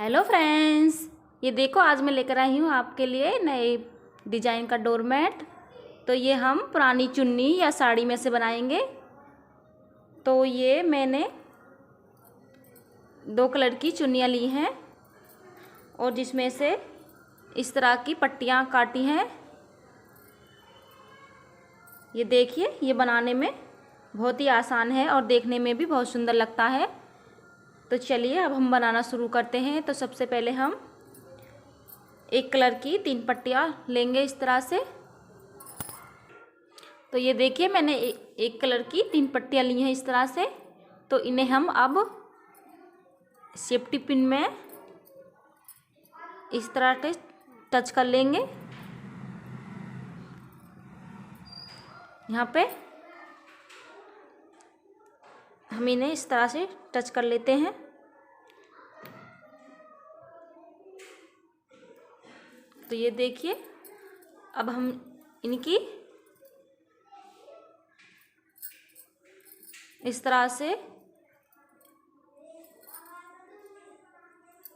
Hello friends, ये देखो आज मैं लेकर आई हूँ आपके लिए नए डिजाइन का डोरमेट। तो ये हम पुरानी चुन्नी या साड़ी में से बनाएंगे। तो ये मैंने 2 कलर की चुन्नियाँ ली हैं और जिसमें से इस तरह की पट्टियाँ काटी हैं। ये देखिए, ये बनाने में बहुत ही आसान है और देखने में भी बहुत सुंदर लगता है। तो चलिए अब हम बनाना शुरू करते हैं। तो सबसे पहले हम 1 कलर की 3 पट्टियाँ लेंगे इस तरह से। तो ये देखिए, मैंने 1 कलर की 3 पट्टियाँ ली हैं इस तरह से। तो इन्हें हम अब सेफ्टी पिन में इस तरह से टच कर लेंगे। यहाँ पे हम इन्हें इस तरह से टच कर लेते हैं। तो ये देखिए, अब हम इनकी इस तरह से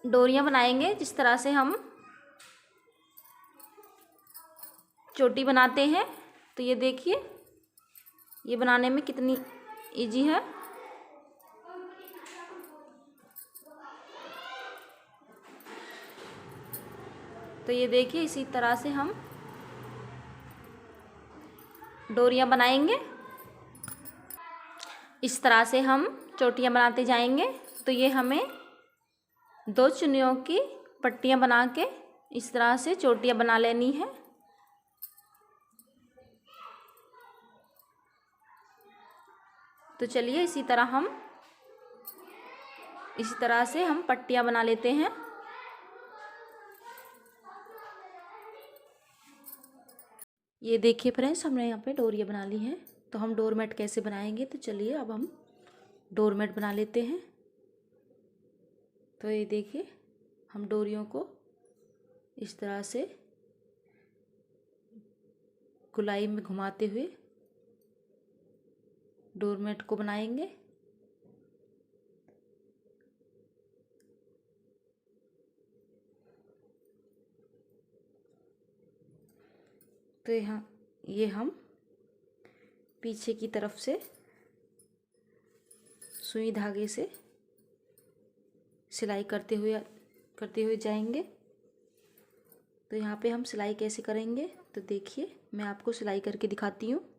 डोरियां बनाएंगे, जिस तरह से हम चोटी बनाते हैं। तो ये देखिए, ये बनाने में कितनी इजी है। तो ये देखिए, इसी तरह से हम डोरियां बनाएंगे। इस तरह से हम चोटियां बनाते जाएंगे। तो ये हमें 2 चुन्नियों की पट्टियां बना के इस तरह से चोटियां बना लेनी है। तो चलिए इसी तरह से हम पट्टियां बना लेते हैं। ये देखिए फ्रेंड्स, हमने यहाँ पे डोरियां बना ली हैं। तो हम डोरमेट कैसे बनाएंगे, तो चलिए अब हम डोरमेट बना लेते हैं। तो ये देखिए, हम डोरियों को इस तरह से गोलाई में घुमाते हुए डोरमेट को बनाएंगे। तो यहाँ ये हम पीछे की तरफ से सुई धागे से सिलाई करते हुए जाएंगे। तो यहाँ पे हम सिलाई कैसे करेंगे, तो देखिए मैं आपको सिलाई करके दिखाती हूँ।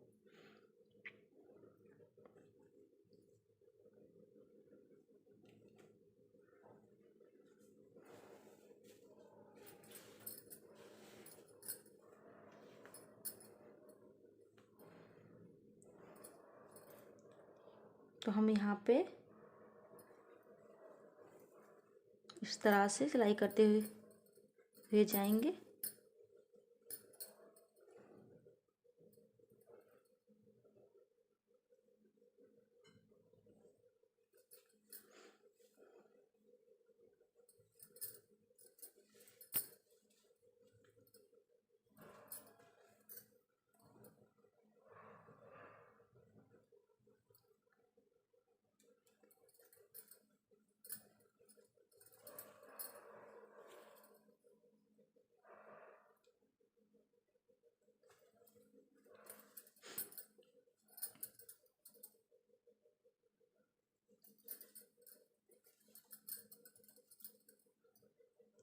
तो हम यहाँ पे इस तरह से सिलाई करते हुए जाएंगे।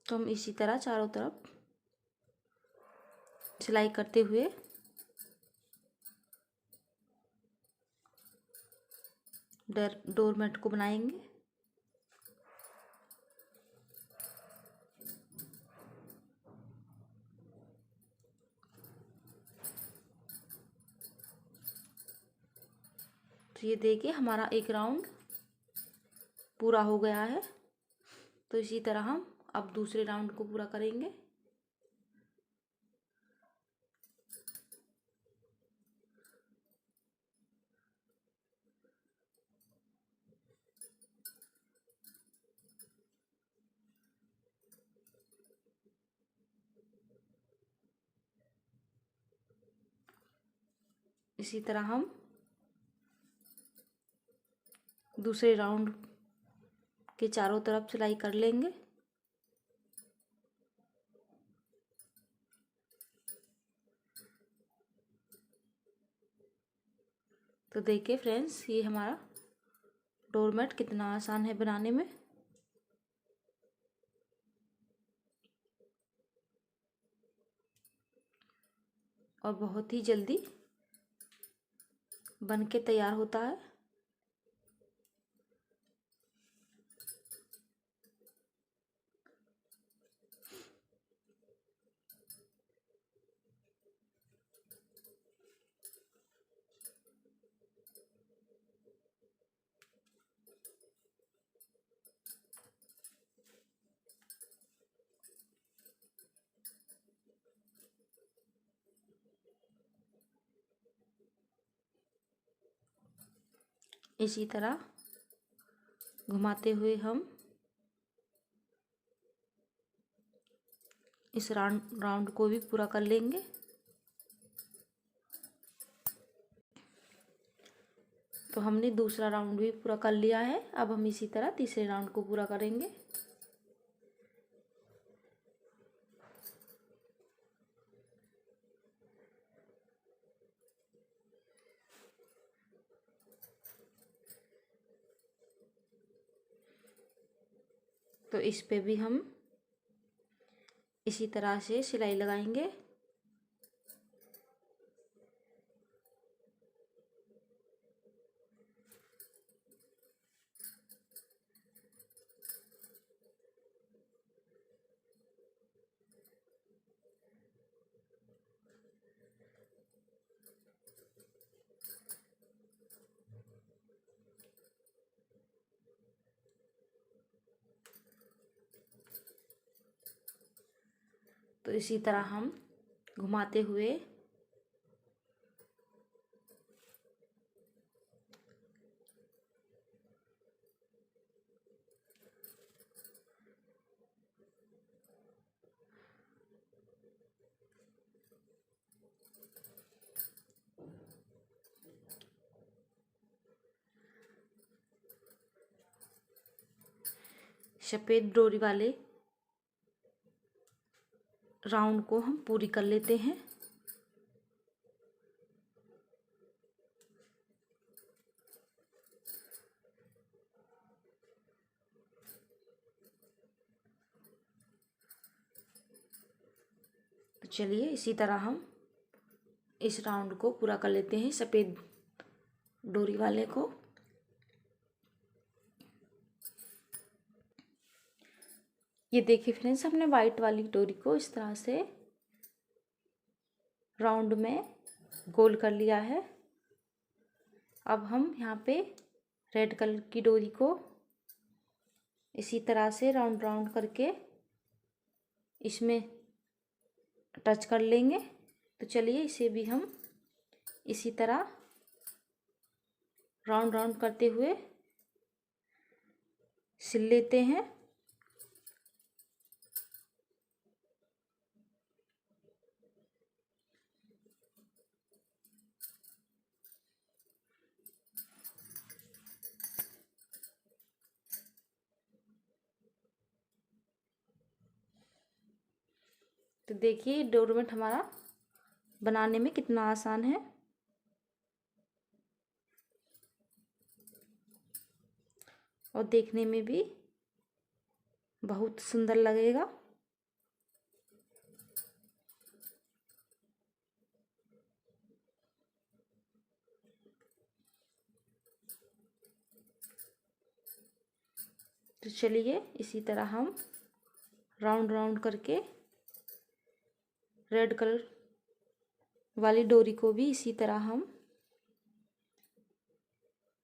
तो हम इसी तरह चारों तरफ सिलाई करते हुए डोरमेट को बनाएंगे। तो ये देखिए, हमारा एक राउंड पूरा हो गया है। तो इसी तरह हम अब दूसरे राउंड को पूरा करेंगे। इसी तरह हम दूसरे राउंड के चारों तरफ सिलाई कर लेंगे। तो देखिए फ्रेंड्स, ये हमारा डोरमेट कितना आसान है बनाने में। और बहुत ही जल्दी बन के तैयार होता है। इसी तरह घुमाते हुए हम इस राउंड को भी पूरा कर लेंगे। तो हमने दूसरा राउंड भी पूरा कर लिया है। अब हम इसी तरह तीसरे राउंड को पूरा करेंगे। तो इस पे भी हम इसी तरह से सिलाई लगाएंगे। तो इसी तरह हम घुमाते हुए सफ़ेद डोरी वाले राउंड को हम पूरी कर लेते हैं। तो चलिए इसी तरह हम इस राउंड को पूरा कर लेते हैं, सफ़ेद डोरी वाले को। ये देखिए फ्रेंड्स, हमने वाइट वाली डोरी को इस तरह से राउंड में गोल कर लिया है। अब हम यहाँ पे रेड कलर की डोरी को इसी तरह से राउंड राउंड करके इसमें टच कर लेंगे। तो चलिए इसे भी हम इसी तरह राउंड राउंड करते हुए सिल लेते हैं। तो देखिए डोरमेट हमारा बनाने में कितना आसान है। और देखने में भी बहुत सुंदर लगेगा। तो चलिए इसी तरह हम राउंड राउंड करके रेड कलर वाली डोरी को भी इसी तरह हम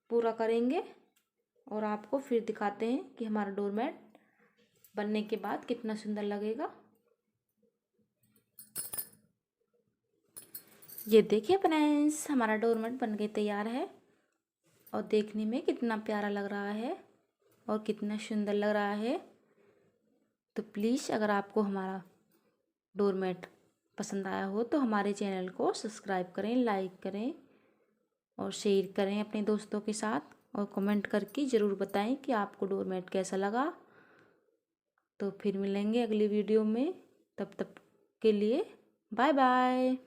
पूरा करेंगे और आपको फिर दिखाते हैं कि हमारा डोरमेट बनने के बाद कितना सुंदर लगेगा। ये देखिए फ्रेंड्स, हमारा डोरमेट बन के तैयार है और देखने में कितना प्यारा लग रहा है और कितना सुंदर लग रहा है। तो प्लीज़ अगर आपको हमारा डोरमेट पसंद आया हो तो हमारे चैनल को सब्सक्राइब करें, लाइक करें और शेयर करें अपने दोस्तों के साथ, और कमेंट करके ज़रूर बताएं कि आपको डोरमेट कैसा लगा। तो फिर मिलेंगे अगली वीडियो में, तब तक के लिए बाय बाय।